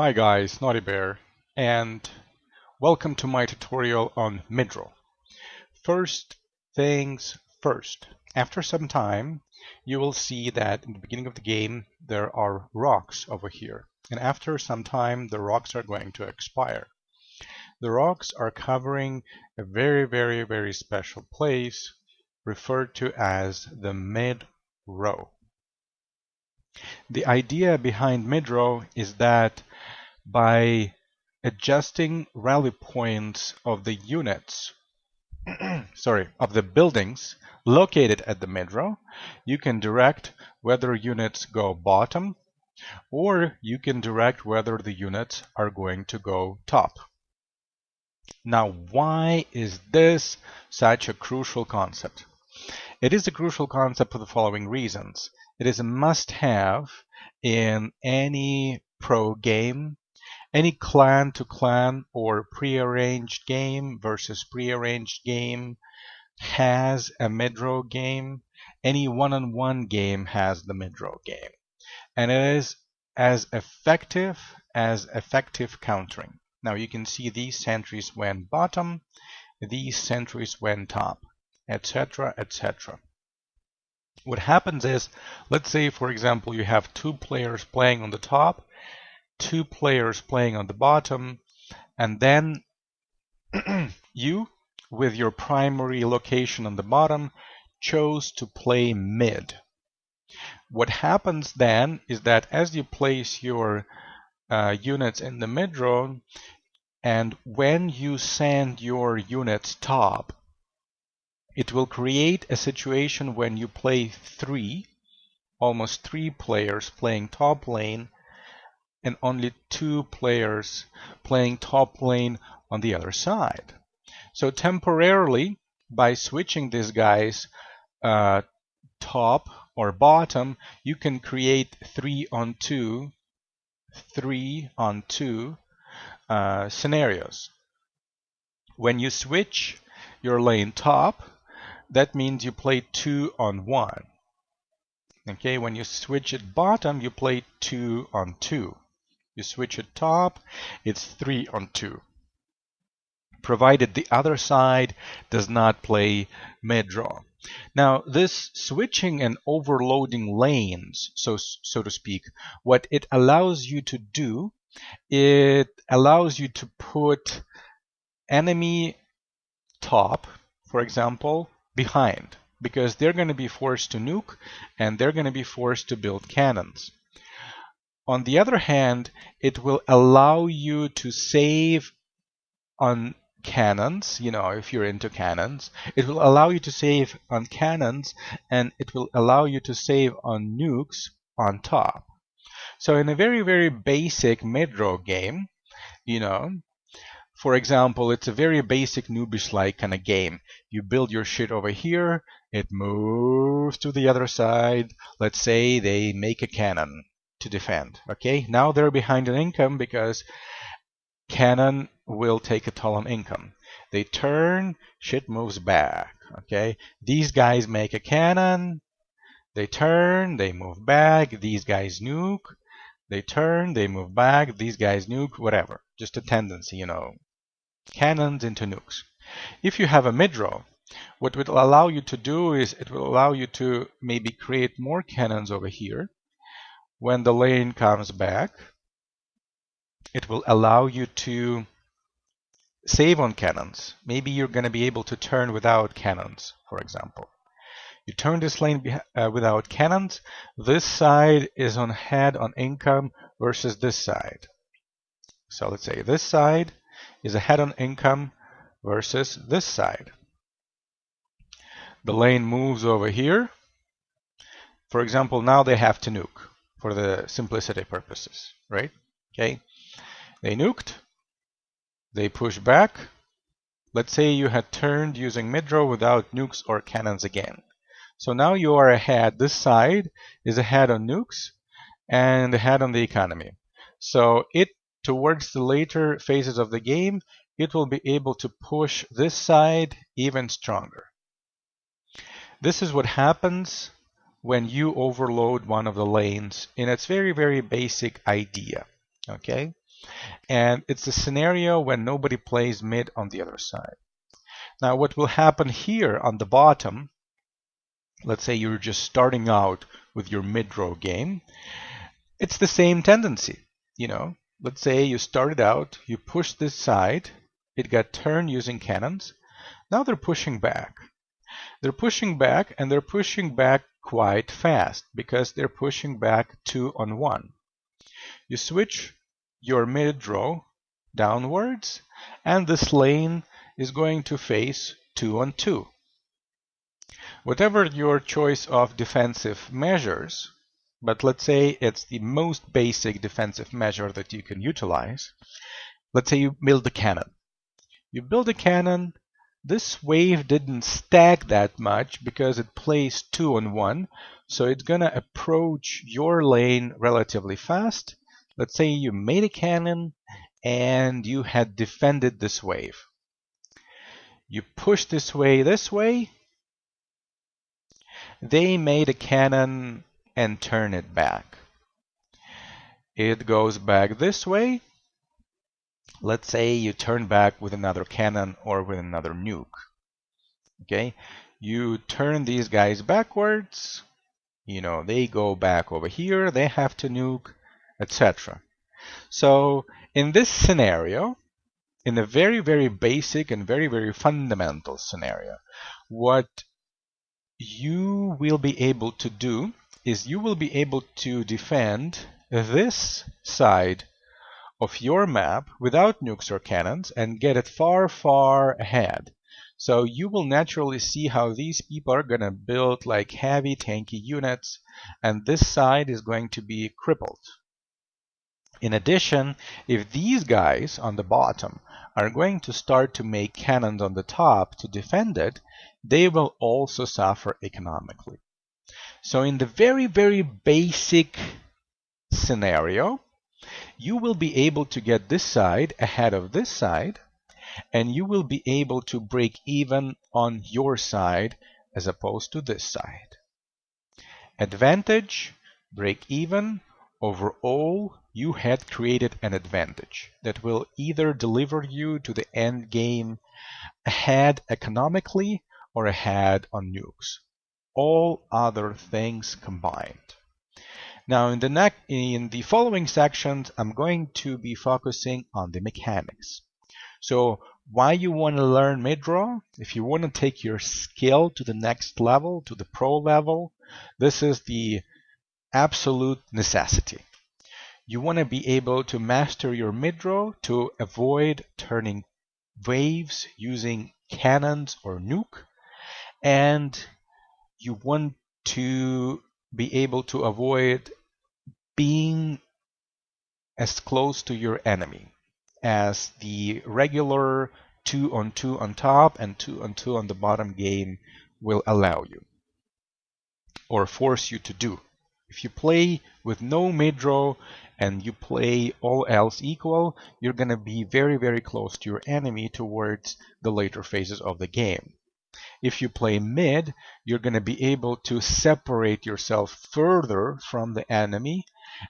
Hi guys, Naughty Bear, and welcome to my tutorial on Midrow. First things first. After some time, you will see that in the beginning of the game there are rocks over here. And after some time, the rocks are going to expire. The rocks are covering a very special place referred to as the mid-row. The idea behind Midrow is that by adjusting rally points of the units, of the buildings located at the midrow, you can direct whether units go bottom or you can direct whether the units are going to go top. Now, why is this such a crucial concept? It is a crucial concept for the following reasons. It is a must-have in any pro game. Any clan-to-clan or prearranged game versus prearranged game has a midrow game. Any one-on-one game has the midrow game. And it is as effective countering. Now you can see these sentries went bottom, these sentries went top, etc., etc. What happens is, let's say for example you have two players playing on the top, two players playing on the bottom, and then you, with your primary location on the bottom, chose to play mid. What happens then is that as you place your units in the midrow, and when you send your units top, it will create a situation when you play almost three players playing top lane, and only two players playing top lane on the other side. So temporarily, by switching these guys top or bottom, you can create 3-on-2 scenarios. When you switch your lane top, that means you play 2-on-1. Okay, when you switch it bottom, you play 2-on-2. You switch it top, it's 3-on-2. Provided the other side does not play midrow. Now, this switching and overloading lanes, so to speak, what it allows you to do, it allows you to put enemy top, for example, behind, because they're going to be forced to nuke and they're going to be forced to build cannons. On the other hand, it will allow you to save on cannons, if you're into cannons. It will allow you to save on cannons, and it will allow you to save on nukes on top. So in a very basic midrow game, for example, it's a very basic noobish-like kind of game. You build your shit over here, it moves to the other side. Let's say they make a cannon to defend. Okay, now they're behind on income because cannon will take a toll on income. They turn, shit moves back. Okay, these guys make a cannon, they turn, they move back, these guys nuke, they turn, they move back, these guys nuke, whatever. Just a tendency, cannons into nukes. If you have a midrow, what it will allow you to do is it will allow you to maybe create more cannons over here. When the lane comes back, it will allow you to save on cannons. Maybe you're going to be able to turn without cannons, for example. You turn this lane without cannons. This side is on head on income versus this side. So let's say this side is a head on income versus this side. The lane moves over here. For example, now they have to nuke for the simplicity purposes, right? Okay, they nuked, they push back. Let's say you had turned using midrow without nukes or cannons again. So now you are ahead. This side is ahead on nukes and ahead on the economy. So towards the later phases of the game, it will be able to push this side even stronger. This is what happens when you overload one of the lanes in its very basic idea. Okay, and it's a scenario when nobody plays mid on the other side. Now what will happen here on the bottom, let's say you're just starting out with your mid-row game, it's the same tendency. Let's say you started out, you pushed this side, it got turned using cannons. Now they're pushing back. They're pushing back, and they're pushing back quite fast because they're pushing back 2 on 1. You switch your mid-row downwards, and this lane is going to face 2 on 2. Whatever your choice of defensive measures, but let's say it's the most basic defensive measure that you can utilize. Let's say you build a cannon. You build a cannon, this wave didn't stack that much because it plays 2 on 1, so it's gonna approach your lane relatively fast. Let's say you made a cannon and you had defended this wave. You push this way, they made a cannon and turn it back. It goes back this way. Let's say you turn back with another cannon or with another nuke. Okay, you turn these guys backwards. They go back over here, they have to nuke, etc. So in this scenario, in a very, very basic and very, very fundamental scenario, what you will be able to do is you will be able to defend this side of your map without nukes or cannons and get it far, far ahead. So you will naturally see how these people are going to build like heavy tanky units, and this side is going to be crippled. In addition, if these guys on the bottom are going to start to make cannons on the top to defend it, they will also suffer economically. So in the very, very basic scenario, you will be able to get this side ahead of this side, and you will be able to break even on your side as opposed to this side. Advantage, break even, overall you had created an advantage that will either deliver you to the end game ahead economically or ahead on nukes. All other things combined. Now in the following sections, I'm going to be focusing on the mechanics. So why you want to learn mid-row? If you want to take your skill to the next level, to the pro level, this is the absolute necessity. You want to be able to master your mid-row to avoid turning waves using cannons or nuke, and you want to be able to avoid being as close to your enemy as the regular 2 on 2 on top and 2 on 2 on the bottom game will allow you or force you to do. If you play with no mid-row and you play all else equal, you're going to be very, very close to your enemy towards the later phases of the game. If you play mid, you're going to be able to separate yourself further from the enemy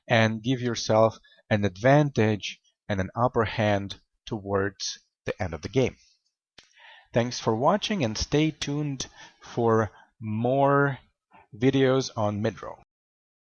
and give yourself an advantage and an upper hand towards the end of the game. Thanks for watching and stay tuned for more videos on mid-row.